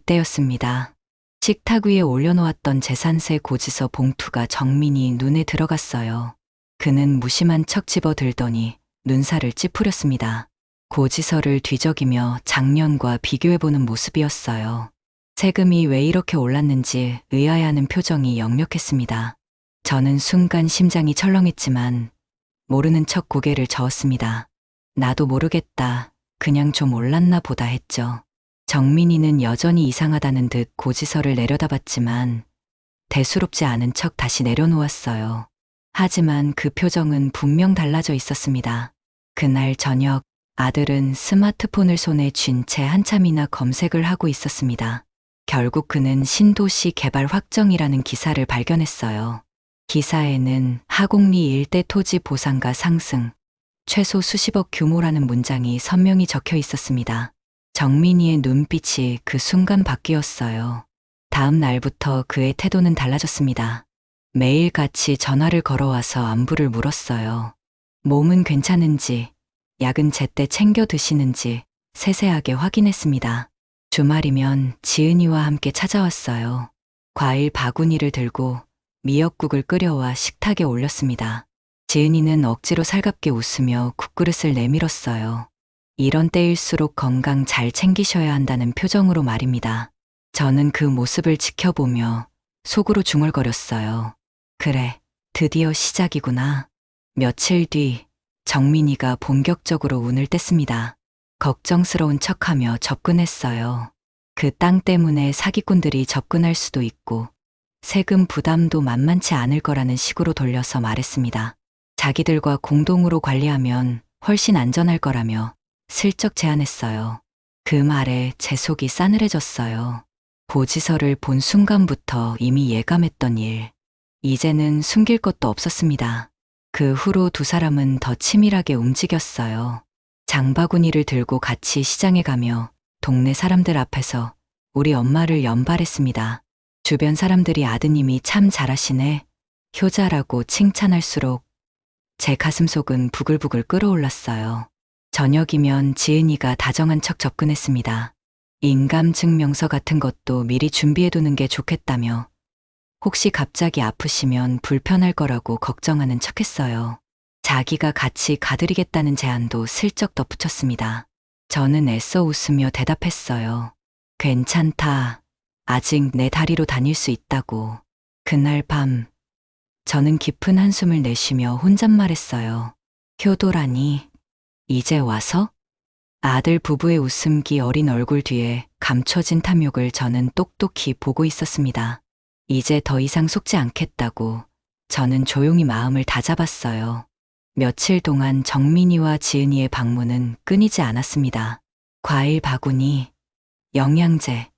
Speaker 3: 그때였습니다. 식탁 위에 올려놓았던 재산세 고지서 봉투가 정민이 눈에 들어갔어요. 그는 무심한 척 집어들더니 눈살을 찌푸렸습니다. 고지서를 뒤적이며 작년과 비교해보는 모습이었어요. 세금이 왜 이렇게 올랐는지 의아해하는 표정이 역력했습니다. 저는 순간 심장이 철렁했지만 모르는 척 고개를 저었습니다. 나도 모르겠다. 그냥 좀 올랐나 보다 했죠. 정민이는 여전히 이상하다는 듯 고지서를 내려다봤지만 대수롭지 않은 척 다시 내려놓았어요. 하지만 그 표정은 분명 달라져 있었습니다. 그날 저녁 아들은 스마트폰을 손에 쥔 채 한참이나 검색을 하고 있었습니다. 결국 그는 신도시 개발 확정이라는 기사를 발견했어요. 기사에는 하곡리 일대 토지 보상가 상승, 최소 수십억 규모라는 문장이 선명히 적혀 있었습니다. 정민이의 눈빛이 그 순간 바뀌었어요. 다음 날부터 그의 태도는 달라졌습니다. 매일같이 전화를 걸어와서 안부를 물었어요. 몸은 괜찮은지, 약은 제때 챙겨 드시는지 세세하게 확인했습니다. 주말이면 지은이와 함께 찾아왔어요. 과일 바구니를 들고 미역국을 끓여와 식탁에 올렸습니다. 지은이는 억지로 살갑게 웃으며 국그릇을 내밀었어요. 이런 때일수록 건강 잘 챙기셔야 한다는 표정으로 말입니다. 저는 그 모습을 지켜보며 속으로 중얼거렸어요. 그래, 드디어 시작이구나. 며칠 뒤 정민이가 본격적으로 운을 뗐습니다. 걱정스러운 척하며 접근했어요. 그 땅 때문에 사기꾼들이 접근할 수도 있고 세금 부담도 만만치 않을 거라는 식으로 돌려서 말했습니다. 자기들과 공동으로 관리하면 훨씬 안전할 거라며 슬쩍 제안했어요. 그 말에 제 속이 싸늘해졌어요. 고지서를 본 순간부터 이미 예감했던 일. 이제는 숨길 것도 없었습니다. 그 후로 두 사람은 더 치밀하게 움직였어요. 장바구니를 들고 같이 시장에 가며 동네 사람들 앞에서 우리 엄마를 연발했습니다. 주변 사람들이 아드님이 참 잘하시네, 효자라고 칭찬할수록 제 가슴속은 부글부글 끓어올랐어요. 저녁이면 지은이가 다정한 척 접근했습니다. 인감증명서 같은 것도 미리 준비해두는 게 좋겠다며 혹시 갑자기 아프시면 불편할 거라고 걱정하는 척했어요. 자기가 같이 가드리겠다는 제안도 슬쩍 덧붙였습니다. 저는 애써 웃으며 대답했어요. 괜찮다. 아직 내 다리로 다닐 수 있다고. 그날 밤 저는 깊은 한숨을 내쉬며 혼잣말했어요. 효도라니, 이제 와서? 아들 부부의 웃음기 어린 얼굴 뒤에 감춰진 탐욕을 저는 똑똑히 보고 있었습니다. 이제 더 이상 속지 않겠다고 저는 조용히 마음을 다잡았어요. 며칠 동안 정민이와 지은이의 방문은 끊이지 않았습니다. 과일 바구니, 영양제,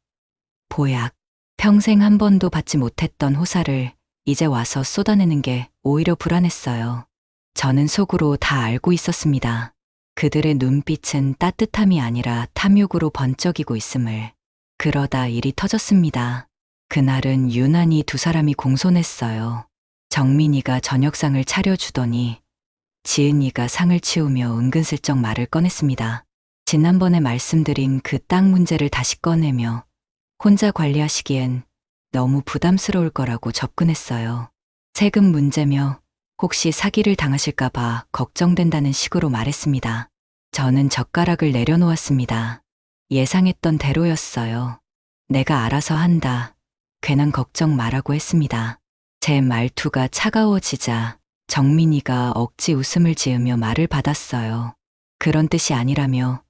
Speaker 3: 보약, 평생 한 번도 받지 못했던 호사를 이제 와서 쏟아내는 게 오히려 불안했어요. 저는 속으로 다 알고 있었습니다. 그들의 눈빛은 따뜻함이 아니라 탐욕으로 번쩍이고 있음을. 그러다 일이 터졌습니다. 그날은 유난히 두 사람이 공손했어요. 정민이가 저녁상을 차려주더니 지은이가 상을 치우며 은근슬쩍 말을 꺼냈습니다. 지난번에 말씀드린 그 땅 문제를 다시 꺼내며 혼자 관리하시기엔 너무 부담스러울 거라고 접근했어요. 세금 문제며 혹시 사기를 당하실까봐 걱정된다는 식으로 말했습니다. 저는 젓가락을 내려놓았습니다. 예상했던 대로였어요. 내가 알아서 한다. 괜한 걱정 말라고 했습니다. 제 말투가 차가워지자 정민이가 억지 웃음을 지으며 말을 받았어요. 그런 뜻이 아니라며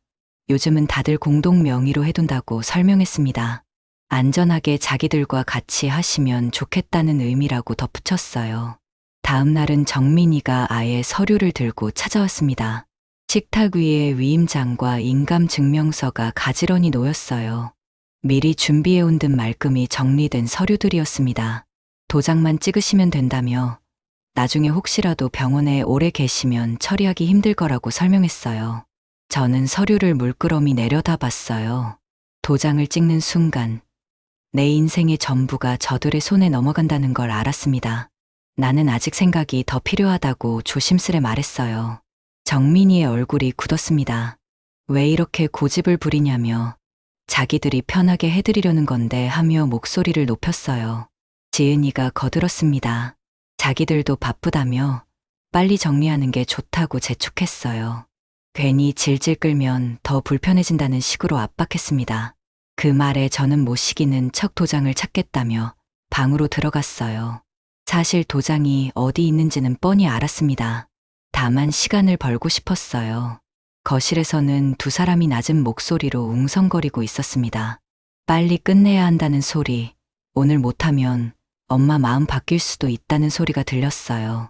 Speaker 3: 요즘은 다들 공동 명의로 해둔다고 설명했습니다. 안전하게 자기들과 같이 하시면 좋겠다는 의미라고 덧붙였어요. 다음 날은 정민이가 아예 서류를 들고 찾아왔습니다. 식탁 위에 위임장과 인감증명서가 가지런히 놓였어요. 미리 준비해온 듯 말끔히 정리된 서류들이었습니다. 도장만 찍으시면 된다며 나중에 혹시라도 병원에 오래 계시면 처리하기 힘들 거라고 설명했어요. 저는 서류를 물끄러미 내려다봤어요. 도장을 찍는 순간 내 인생의 전부가 저들의 손에 넘어간다는 걸 알았습니다. 나는 아직 생각이 더 필요하다고 조심스레 말했어요. 정민이의 얼굴이 굳었습니다. 왜 이렇게 고집을 부리냐며 자기들이 편하게 해드리려는 건데 하며 목소리를 높였어요. 지은이가 거들었습니다. 자기들도 바쁘다며 빨리 정리하는 게 좋다고 재촉했어요. 괜히 질질 끌면 더 불편해진다는 식으로 압박했습니다. 그 말에 저는 못 시기는 척 도장을 찾겠다며 방으로 들어갔어요. 사실 도장이 어디 있는지는 뻔히 알았습니다. 다만 시간을 벌고 싶었어요. 거실에서는 두 사람이 낮은 목소리로 웅성거리고 있었습니다. 빨리 끝내야 한다는 소리, 오늘 못하면 엄마 마음 바뀔 수도 있다는 소리가 들렸어요.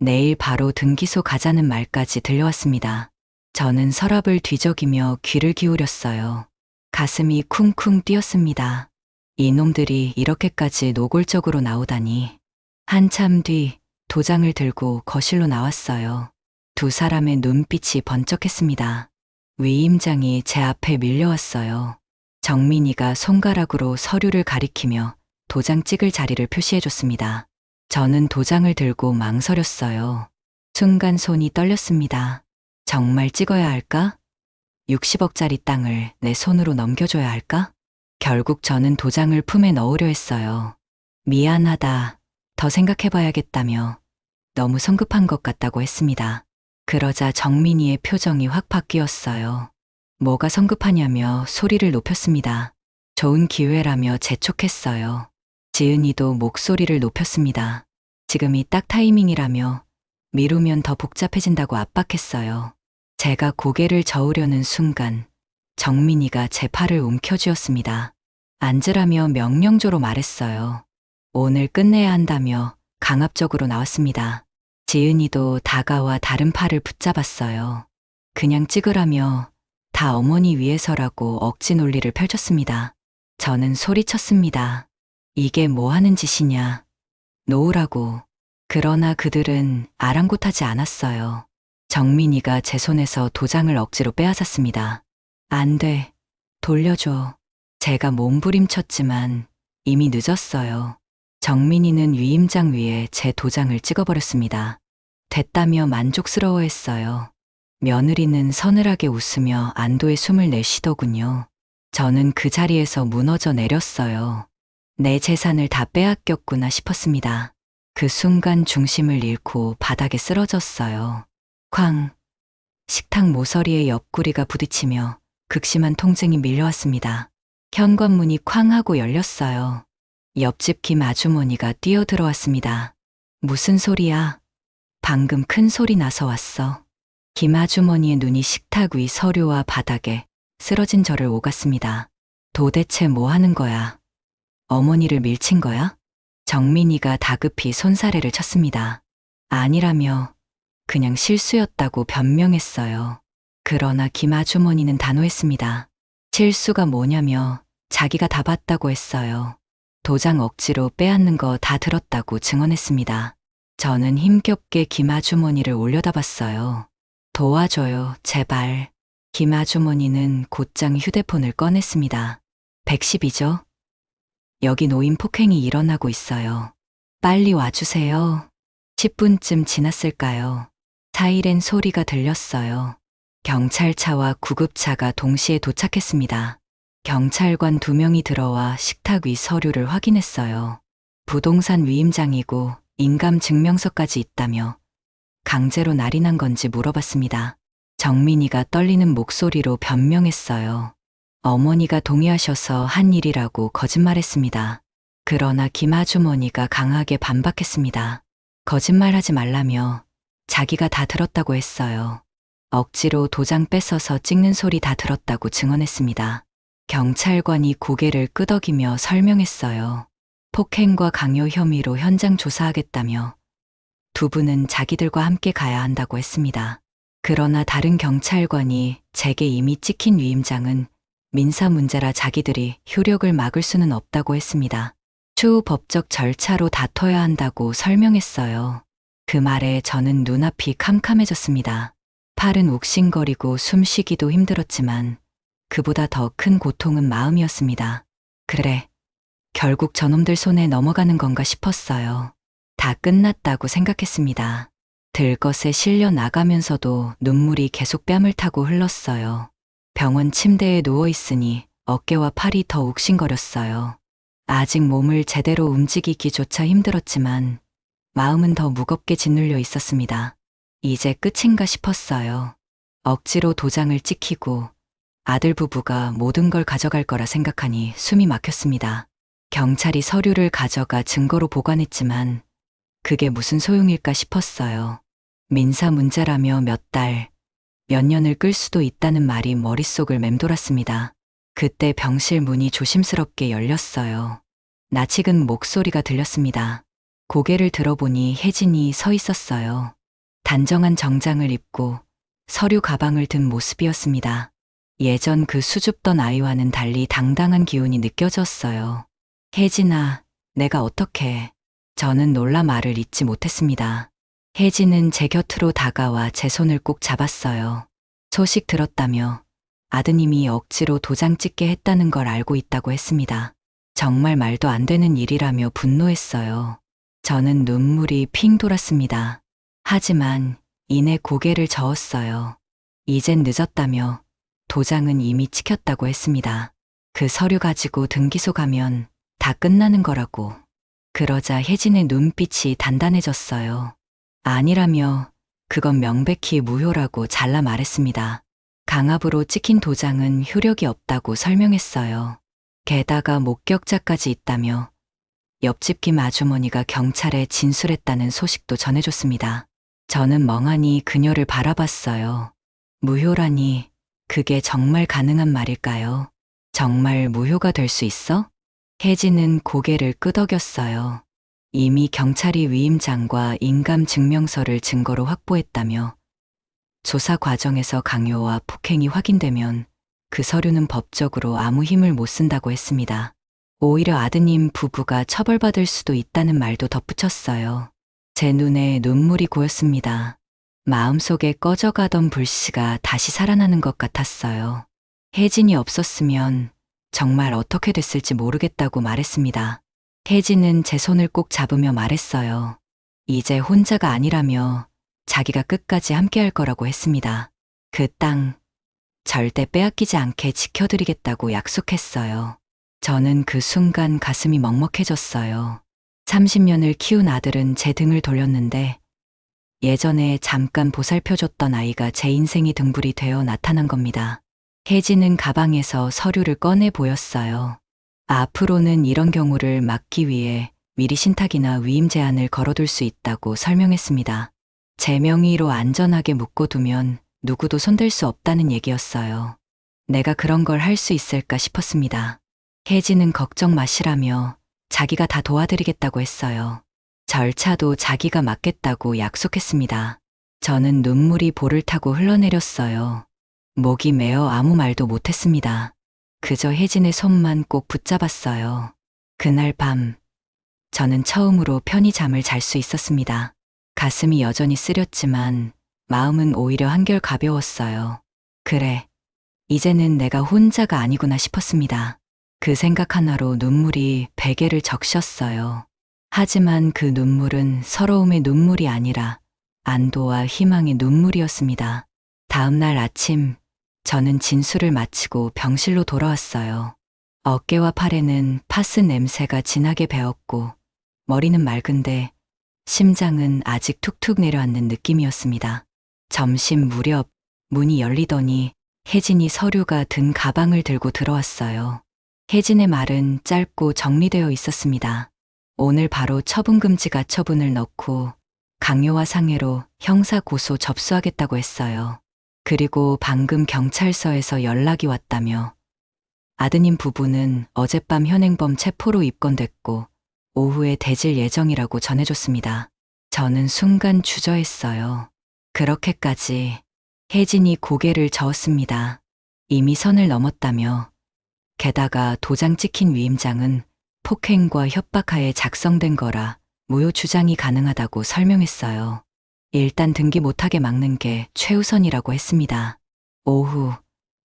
Speaker 3: 내일 바로 등기소 가자는 말까지 들려왔습니다. 저는 서랍을 뒤적이며 귀를 기울였어요. 가슴이 쿵쿵 뛰었습니다. 이놈들이 이렇게까지 노골적으로 나오다니. 한참 뒤 도장을 들고 거실로 나왔어요. 두 사람의 눈빛이 번쩍했습니다. 위임장이 제 앞에 밀려왔어요. 정민이가 손가락으로 서류를 가리키며 도장 찍을 자리를 표시해줬습니다. 저는 도장을 들고 망설였어요. 순간 손이 떨렸습니다. 정말 찍어야 할까? 60억짜리 땅을 내 손으로 넘겨줘야 할까? 결국 저는 도장을 품에 넣으려 했어요. 미안하다. 더 생각해봐야겠다며 너무 성급한 것 같다고 했습니다. 그러자 정민이의 표정이 확 바뀌었어요. 뭐가 성급하냐며 소리를 높였습니다. 좋은 기회라며 재촉했어요. 지은이도 목소리를 높였습니다. 지금이 딱 타이밍이라며 미루면 더 복잡해진다고 압박했어요. 제가 고개를 저으려는 순간 정민이가 제 팔을 움켜쥐었습니다. 앉으라며 명령조로 말했어요. 오늘 끝내야 한다며 강압적으로 나왔습니다. 지은이도 다가와 다른 팔을 붙잡았어요. 그냥 찍으라며 다 어머니 위해서라고 억지 논리를 펼쳤습니다. 저는 소리쳤습니다. 이게 뭐 하는 짓이냐. 놓으라고. 그러나 그들은 아랑곳하지 않았어요. 정민이가 제 손에서 도장을 억지로 빼앗았습니다. 안 돼. 돌려줘. 제가 몸부림쳤지만 이미 늦었어요. 정민이는 위임장 위에 제 도장을 찍어버렸습니다. 됐다며 만족스러워했어요. 며느리는 서늘하게 웃으며 안도의 숨을 내쉬더군요. 저는 그 자리에서 무너져 내렸어요. 내 재산을 다 빼앗겼구나 싶었습니다. 그 순간 중심을 잃고 바닥에 쓰러졌어요. 쾅! 식탁 모서리에 옆구리가 부딪히며 극심한 통증이 밀려왔습니다. 현관문이 쾅 하고 열렸어요. 옆집 김 아주머니가 뛰어들어왔습니다. 무슨 소리야? 방금 큰 소리 나서 왔어. 김 아주머니의 눈이 식탁 위 서류와 바닥에 쓰러진 저를 오갔습니다. 도대체 뭐 하는 거야? 어머니를 밀친 거야? 정민이가 다급히 손사래를 쳤습니다. 아니라며 그냥 실수였다고 변명했어요. 그러나 김 아주머니는 단호했습니다. 실수가 뭐냐며 자기가 다 봤다고 했어요. 도장 억지로 빼앗는 거 다 들었다고 증언했습니다. 저는 힘겹게 김아주머니를 올려다봤어요. 도와줘요, 제발. 김아주머니는 곧장 휴대폰을 꺼냈습니다. 110이죠? 여기 노인 폭행이 일어나고 있어요. 빨리 와주세요. 10분쯤 지났을까요? 사이렌 소리가 들렸어요. 경찰차와 구급차가 동시에 도착했습니다. 경찰관 2명이 들어와 식탁 위 서류를 확인했어요. 부동산 위임장이고 인감증명서까지 있다며 강제로 날인한 건지 물어봤습니다. 정민이가 떨리는 목소리로 변명했어요. 어머니가 동의하셔서 한 일이라고 거짓말했습니다. 그러나 김아주머니가 강하게 반박했습니다. 거짓말하지 말라며 자기가 다 들었다고 했어요. 억지로 도장 뺏어서 찍는 소리 다 들었다고 증언했습니다. 경찰관이 고개를 끄덕이며 설명했어요. 폭행과 강요 혐의로 현장 조사하겠다며 두 분은 자기들과 함께 가야 한다고 했습니다. 그러나 다른 경찰관이 제게 이미 찍힌 위임장은 민사 문제라 자기들이 효력을 막을 수는 없다고 했습니다. 추후 법적 절차로 다퉈야 한다고 설명했어요. 그 말에 저는 눈앞이 캄캄해졌습니다. 팔은 욱신거리고 숨쉬기도 힘들었지만 그보다 더 큰 고통은 마음이었습니다. 그래, 결국 저놈들 손에 넘어가는 건가 싶었어요. 다 끝났다고 생각했습니다. 들것에 실려 나가면서도 눈물이 계속 뺨을 타고 흘렀어요. 병원 침대에 누워있으니 어깨와 팔이 더 욱신거렸어요. 아직 몸을 제대로 움직이기조차 힘들었지만 마음은 더 무겁게 짓눌려 있었습니다. 이제 끝인가 싶었어요. 억지로 도장을 찍히고 아들 부부가 모든 걸 가져갈 거라 생각하니 숨이 막혔습니다. 경찰이 서류를 가져가 증거로 보관했지만 그게 무슨 소용일까 싶었어요. 민사 문제라며 몇 달, 몇 년을 끌 수도 있다는 말이 머릿속을 맴돌았습니다. 그때 병실 문이 조심스럽게 열렸어요. 낯익은 목소리가 들렸습니다. 고개를 들어보니 혜진이 서 있었어요. 단정한 정장을 입고 서류 가방을 든 모습이었습니다. 예전 그 수줍던 아이와는 달리 당당한 기운이 느껴졌어요. 혜진아, 내가 어떡해. 저는 놀라 말을 잇지 못했습니다. 혜진은 제 곁으로 다가와 제 손을 꼭 잡았어요. 소식 들었다며 아드님이 억지로 도장 찍게 했다는 걸 알고 있다고 했습니다. 정말 말도 안 되는 일이라며 분노했어요. 저는 눈물이 핑 돌았습니다. 하지만 이내 고개를 저었어요. 이젠 늦었다며 도장은 이미 찍혔다고 했습니다. 그 서류 가지고 등기소 가면 다 끝나는 거라고. 그러자 혜진의 눈빛이 단단해졌어요. 아니라며 그건 명백히 무효라고 잘라 말했습니다. 강압으로 찍힌 도장은 효력이 없다고 설명했어요. 게다가 목격자까지 있다며 옆집 김 아주머니가 경찰에 진술했다는 소식도 전해줬습니다. 저는 멍하니 그녀를 바라봤어요. 무효라니 그게 정말 가능한 말일까요? 정말 무효가 될 수 있어? 혜진은 고개를 끄덕였어요. 이미 경찰이 위임장과 인감증명서를 증거로 확보했다며 조사 과정에서 강요와 폭행이 확인되면 그 서류는 법적으로 아무 힘을 못 쓴다고 했습니다. 오히려 아드님 부부가 처벌받을 수도 있다는 말도 덧붙였어요. 제 눈에 눈물이 고였습니다. 마음속에 꺼져가던 불씨가 다시 살아나는 것 같았어요. 혜진이 없었으면 정말 어떻게 됐을지 모르겠다고 말했습니다. 혜진은 제 손을 꼭 잡으며 말했어요. 이제 혼자가 아니라며 자기가 끝까지 함께할 거라고 했습니다. 그 땅 절대 빼앗기지 않게 지켜드리겠다고 약속했어요. 저는 그 순간 가슴이 먹먹해졌어요. 30년을 키운 아들은 제 등을 돌렸는데 예전에 잠깐 보살펴줬던 아이가 제 인생이 등불이 되어 나타난 겁니다. 혜진은 가방에서 서류를 꺼내 보였어요. 앞으로는 이런 경우를 막기 위해 미리 신탁이나 위임 제한을 걸어둘 수 있다고 설명했습니다. 제 명의로 안전하게 묶어두면 누구도 손댈 수 없다는 얘기였어요. 내가 그런 걸 할 수 있을까 싶었습니다. 혜진은 걱정 마시라며 자기가 다 도와드리겠다고 했어요. 절차도 자기가 맡겠다고 약속했습니다. 저는 눈물이 볼을 타고 흘러내렸어요. 목이 메어 아무 말도 못했습니다. 그저 혜진의 손만 꼭 붙잡았어요. 그날 밤, 저는 처음으로 편히 잠을 잘 수 있었습니다. 가슴이 여전히 쓰렸지만 마음은 오히려 한결 가벼웠어요. 그래, 이제는 내가 혼자가 아니구나 싶었습니다. 그 생각 하나로 눈물이 베개를 적셨어요. 하지만 그 눈물은 서러움의 눈물이 아니라 안도와 희망의 눈물이었습니다. 다음 날 아침, 저는 진술을 마치고 병실로 돌아왔어요. 어깨와 팔에는 파스 냄새가 진하게 배었고, 머리는 맑은데 심장은 아직 툭툭 내려앉는 느낌이었습니다. 점심 무렵 문이 열리더니 혜진이 서류가 든 가방을 들고 들어왔어요. 혜진의 말은 짧고 정리되어 있었습니다. 오늘 바로 처분금지 가처분을 넣고 강요와 상해로 형사 고소 접수하겠다고 했어요. 그리고 방금 경찰서에서 연락이 왔다며 아드님 부부는 어젯밤 현행범 체포로 입건됐고 오후에 대질 예정이라고 전해줬습니다. 저는 순간 주저했어요. 그렇게까지. 혜진이 고개를 저었습니다. 이미 선을 넘었다며. 게다가 도장 찍힌 위임장은 폭행과 협박하에 작성된 거라 무효 주장이 가능하다고 설명했어요. 일단 등기 못하게 막는 게 최우선이라고 했습니다. 오후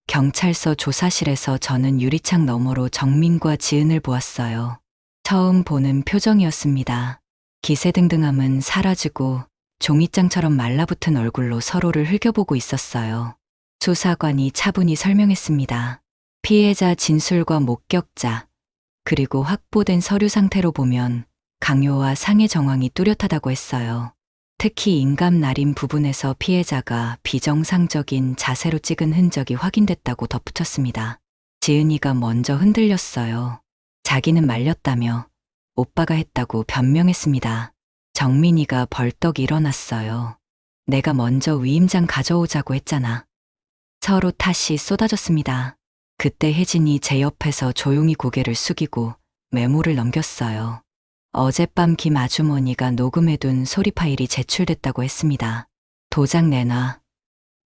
Speaker 3: 경찰서 조사실에서 저는 유리창 너머로 정민과 지은을 보았어요. 처음 보는 표정이었습니다. 기세등등함은 사라지고 종이장처럼 말라붙은 얼굴로 서로를 흘겨보고 있었어요. 수사관이 차분히 설명했습니다. 피해자 진술과 목격자, 그리고 확보된 서류 상태로 보면 강요와 상해 정황이 뚜렷하다고 했어요. 특히 인감날인 부분에서 피해자가 비정상적인 자세로 찍은 흔적이 확인됐다고 덧붙였습니다. 지은이가 먼저 흔들렸어요. 자기는 말렸다며 오빠가 했다고 변명했습니다. 정민이가 벌떡 일어났어요. 내가 먼저 위임장 가져오자고 했잖아. 서로 탓이 쏟아졌습니다. 그때 혜진이 제 옆에서 조용히 고개를 숙이고 메모를 넘겼어요. 어젯밤 김 아주머니가 녹음해둔 소리 파일이 제출됐다고 했습니다. 도장 내놔.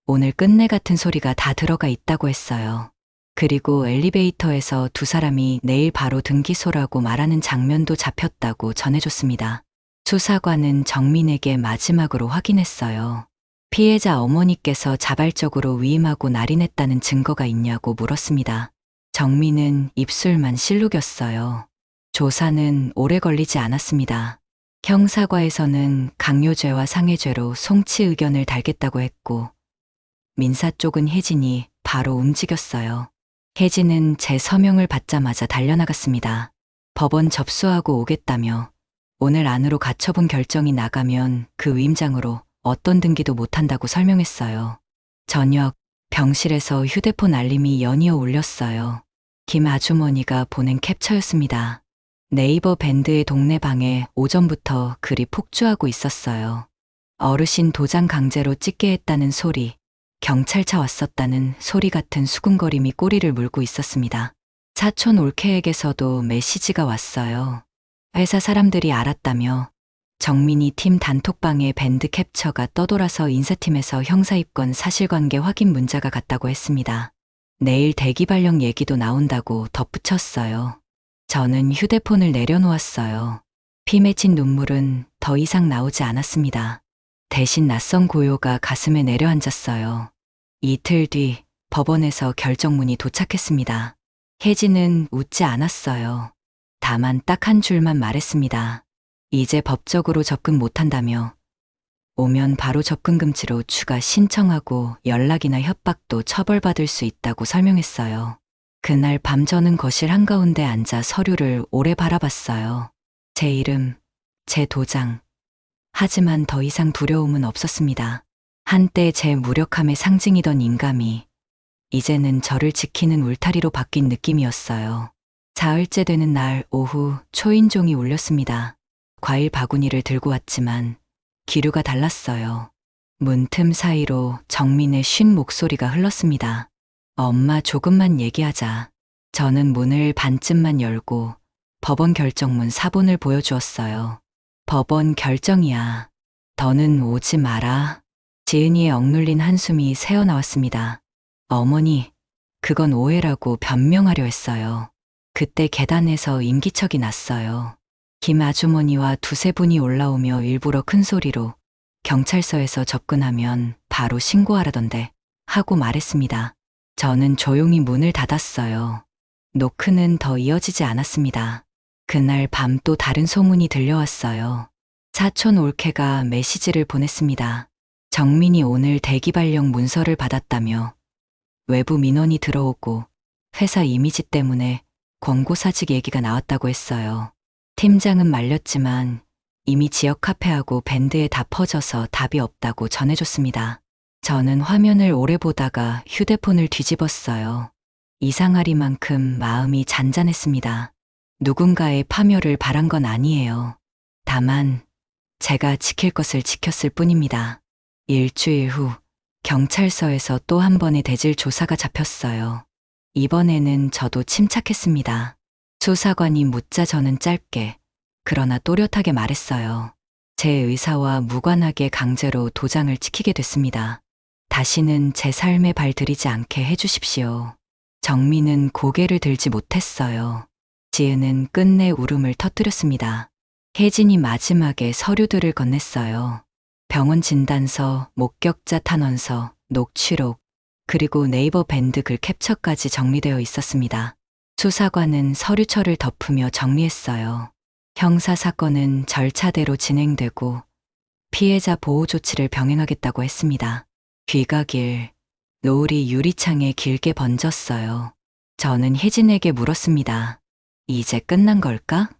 Speaker 3: 오늘 끝내 같은 소리가 다 들어가 있다고 했어요. 그리고 엘리베이터에서 두 사람이 내일 바로 등기소라고 말하는 장면도 잡혔다고 전해줬습니다. 수사관은 정민에게 마지막으로 확인했어요. 피해자 어머니께서 자발적으로 위임하고 날인했다는 증거가 있냐고 물었습니다. 정민은 입술만 실룩였어요. 조사는 오래 걸리지 않았습니다. 형사과에서는 강요죄와 상해죄로 송치 의견을 달겠다고 했고, 민사 쪽은 혜진이 바로 움직였어요. 혜진은 제 서명을 받자마자 달려나갔습니다. 법원 접수하고 오겠다며 오늘 안으로 가처분 결정이 나가면 그 위임장으로 어떤 등기도 못한다고 설명했어요. 저녁 병실에서 휴대폰 알림이 연이어 울렸어요. 김 아주머니가 보낸 캡처였습니다. 네이버 밴드의 동네 방에 오전부터 글이 폭주하고 있었어요. 어르신 도장 강제로 찍게 했다는 소리, 경찰차 왔었다는 소리 같은 수군거림이 꼬리를 물고 있었습니다. 사촌 올케에게서도 메시지가 왔어요. 회사 사람들이 알았다며 정민이 팀 단톡방에 밴드 캡처가 떠돌아서 인사팀에서 형사 입건 사실관계 확인 문자가 갔다고 했습니다. 내일 대기 발령 얘기도 나온다고 덧붙였어요. 저는 휴대폰을 내려놓았어요. 피 맺힌 눈물은 더 이상 나오지 않았습니다. 대신 낯선 고요가 가슴에 내려앉았어요. 이틀 뒤 법원에서 결정문이 도착했습니다. 혜진은 웃지 않았어요. 다만 딱 한 줄만 말했습니다. 이제 법적으로 접근 못한다며 오면 바로 접근 금지로 추가 신청하고 연락이나 협박도 처벌받을 수 있다고 설명했어요. 그날 밤 저는 거실 한가운데 앉아 서류를 오래 바라봤어요. 제 이름, 제 도장. 하지만 더 이상 두려움은 없었습니다. 한때 제 무력함의 상징이던 인감이 이제는 저를 지키는 울타리로 바뀐 느낌이었어요. 사흘째 되는 날 오후 초인종이 울렸습니다. 과일 바구니를 들고 왔지만 기류가 달랐어요. 문틈 사이로 정민의 쉰 목소리가 흘렀습니다. 엄마 조금만 얘기하자. 저는 문을 반쯤만 열고 법원 결정문 사본을 보여주었어요. 법원 결정이야. 더는 오지 마라. 지은이의 억눌린 한숨이 새어나왔습니다. 어머니, 그건 오해라고 변명하려 했어요. 그때 계단에서 인기척이 났어요. 김 아주머니와 두세 분이 올라오며 일부러 큰 소리로 경찰서에서 접근하면 바로 신고하라던데 하고 말했습니다. 저는 조용히 문을 닫았어요. 노크는 더 이어지지 않았습니다. 그날 밤 또 다른 소문이 들려왔어요. 사촌 올케가 메시지를 보냈습니다. 정민이 오늘 대기 발령 문서를 받았다며 외부 민원이 들어오고 회사 이미지 때문에 권고사직 얘기가 나왔다고 했어요. 팀장은 말렸지만 이미 지역 카페하고 밴드에 다 퍼져서 답이 없다고 전해줬습니다. 저는 화면을 오래 보다가 휴대폰을 뒤집었어요. 이상하리만큼 마음이 잔잔했습니다. 누군가의 파멸을 바란 건 아니에요. 다만 제가 지킬 것을 지켰을 뿐입니다. 일주일 후 경찰서에서 또 한 번의 대질 조사가 잡혔어요. 이번에는 저도 침착했습니다. 수사관이 묻자 저는 짧게 그러나 또렷하게 말했어요. 제 의사와 무관하게 강제로 도장을 찍히게 됐습니다. 다시는 제 삶에 발 들이지 않게 해주십시오. 정민은 고개를 들지 못했어요. 지은은 끝내 울음을 터뜨렸습니다. 혜진이 마지막에 서류들을 건넸어요. 병원 진단서, 목격자 탄원서, 녹취록, 그리고 네이버 밴드 글 캡처까지 정리되어 있었습니다. 수사관은 서류철을 덮으며 정리했어요. 형사사건은 절차대로 진행되고 피해자 보호 조치를 병행하겠다고 했습니다. 귀가길, 노을이 유리창에 길게 번졌어요. 저는 혜진에게 물었습니다. 이제 끝난 걸까?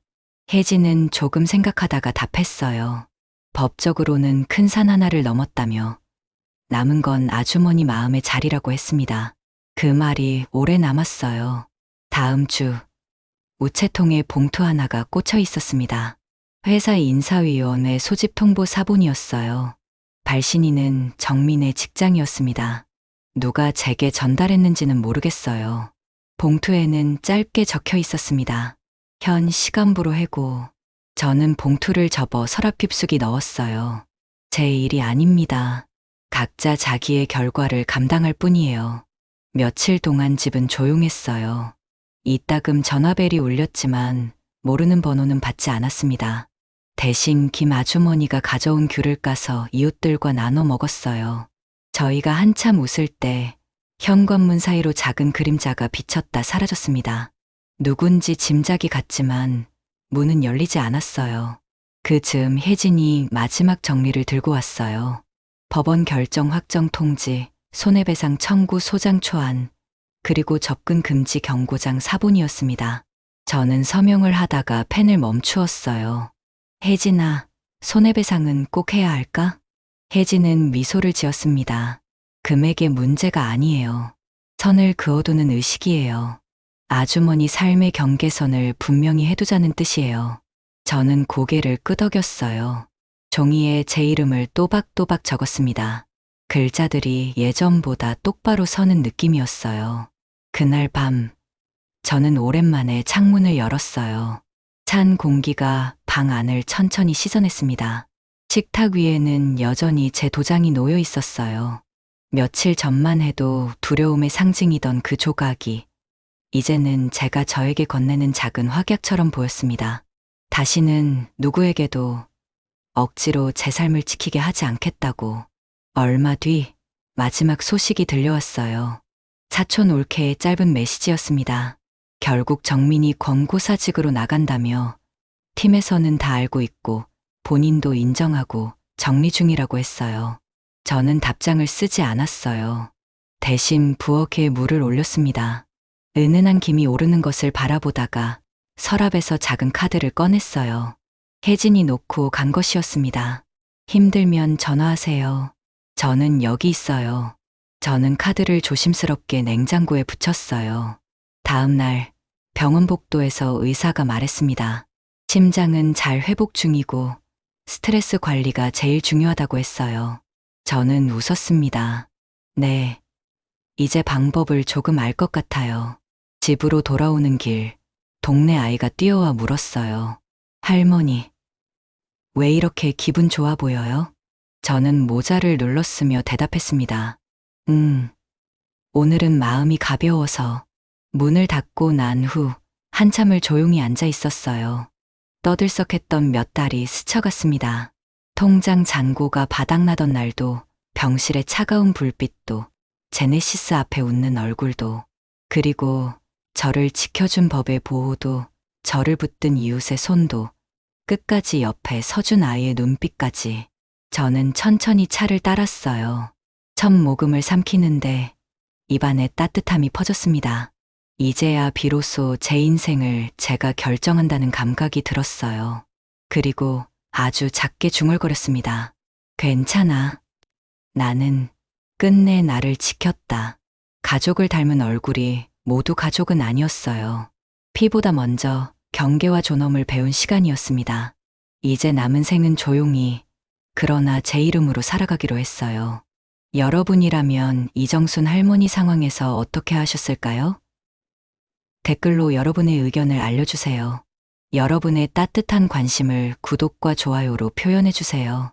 Speaker 3: 혜진은 조금 생각하다가 답했어요. 법적으로는 큰 산 하나를 넘었다며 남은 건 아주머니 마음의 자리라고 했습니다. 그 말이 오래 남았어요. 다음 주 우체통에 봉투 하나가 꽂혀 있었습니다. 회사 인사위원회 소집 통보 사본이었어요. 발신인은 정민의 직장이었습니다. 누가 제게 전달했는지는 모르겠어요. 봉투에는 짧게 적혀 있었습니다. 현 시간부로 해고. 저는 봉투를 접어 서랍 깊숙이 넣었어요. 제 일이 아닙니다. 각자 자기의 결과를 감당할 뿐이에요. 며칠 동안 집은 조용했어요. 이따금 전화벨이 울렸지만 모르는 번호는 받지 않았습니다. 대신 김 아주머니가 가져온 귤을 까서 이웃들과 나눠 먹었어요. 저희가 한참 웃을 때 현관문 사이로 작은 그림자가 비쳤다 사라졌습니다. 누군지 짐작이 갔지만 문은 열리지 않았어요. 그 즈음 혜진이 마지막 정리를 들고 왔어요. 법원 결정 확정 통지, 손해배상 청구 소장 초안, 그리고 접근 금지 경고장 사본이었습니다. 저는 서명을 하다가 펜을 멈추었어요. 혜진아, 손해배상은 꼭 해야 할까? 혜진은 미소를 지었습니다. 금액의 문제가 아니에요. 선을 그어두는 의식이에요. 아주머니 삶의 경계선을 분명히 해두자는 뜻이에요. 저는 고개를 끄덕였어요. 종이에 제 이름을 또박또박 적었습니다. 글자들이 예전보다 똑바로 서는 느낌이었어요. 그날 밤, 저는 오랜만에 창문을 열었어요. 찬 공기가 방 안을 천천히 씻어냈습니다. 식탁 위에는 여전히 제 도장이 놓여 있었어요. 며칠 전만 해도 두려움의 상징이던 그 조각이 이제는 제가 저에게 건네는 작은 확약처럼 보였습니다. 다시는 누구에게도 억지로 제 삶을 지키게 하지 않겠다고. 얼마 뒤 마지막 소식이 들려왔어요. 사촌 올케의 짧은 메시지였습니다. 결국 정민이 권고사직으로 나간다며 팀에서는 다 알고 있고 본인도 인정하고 정리 중이라고 했어요. 저는 답장을 쓰지 않았어요. 대신 부엌에 물을 올렸습니다. 은은한 김이 오르는 것을 바라보다가 서랍에서 작은 카드를 꺼냈어요. 혜진이 놓고 간 것이었습니다. 힘들면 전화하세요. 저는 여기 있어요. 저는 카드를 조심스럽게 냉장고에 붙였어요. 다음 날 병원 복도에서 의사가 말했습니다. 심장은 잘 회복 중이고 스트레스 관리가 제일 중요하다고 했어요. 저는 웃었습니다. 네, 이제 방법을 조금 알 것 같아요. 집으로 돌아오는 길, 동네 아이가 뛰어와 물었어요. 할머니, 왜 이렇게 기분 좋아 보여요? 저는 모자를 눌렀으며 대답했습니다. 오늘은 마음이 가벼워서. 문을 닫고 난 후 한참을 조용히 앉아 있었어요. 떠들썩했던 몇 달이 스쳐갔습니다. 통장 잔고가 바닥나던 날도, 병실의 차가운 불빛도, 제네시스 앞에 웃는 얼굴도, 그리고 저를 지켜준 법의 보호도, 저를 붙든 이웃의 손도, 끝까지 옆에 서준 아이의 눈빛까지. 저는 천천히 차를 따랐어요. 첫 모금을 삼키는데 입안에 따뜻함이 퍼졌습니다. 이제야 비로소 제 인생을 제가 결정한다는 감각이 들었어요. 그리고 아주 작게 중얼거렸습니다. 괜찮아. 나는 끝내 나를 지켰다. 가족을 닮은 얼굴이 모두 가족은 아니었어요. 피보다 먼저 경계와 존엄을 배운 시간이었습니다. 이제 남은 생은 조용히, 그러나 제 이름으로 살아가기로 했어요. 여러분이라면 이정순 할머니 상황에서 어떻게 하셨을까요? 댓글로 여러분의 의견을 알려주세요. 여러분의 따뜻한 관심을 구독과 좋아요로 표현해주세요.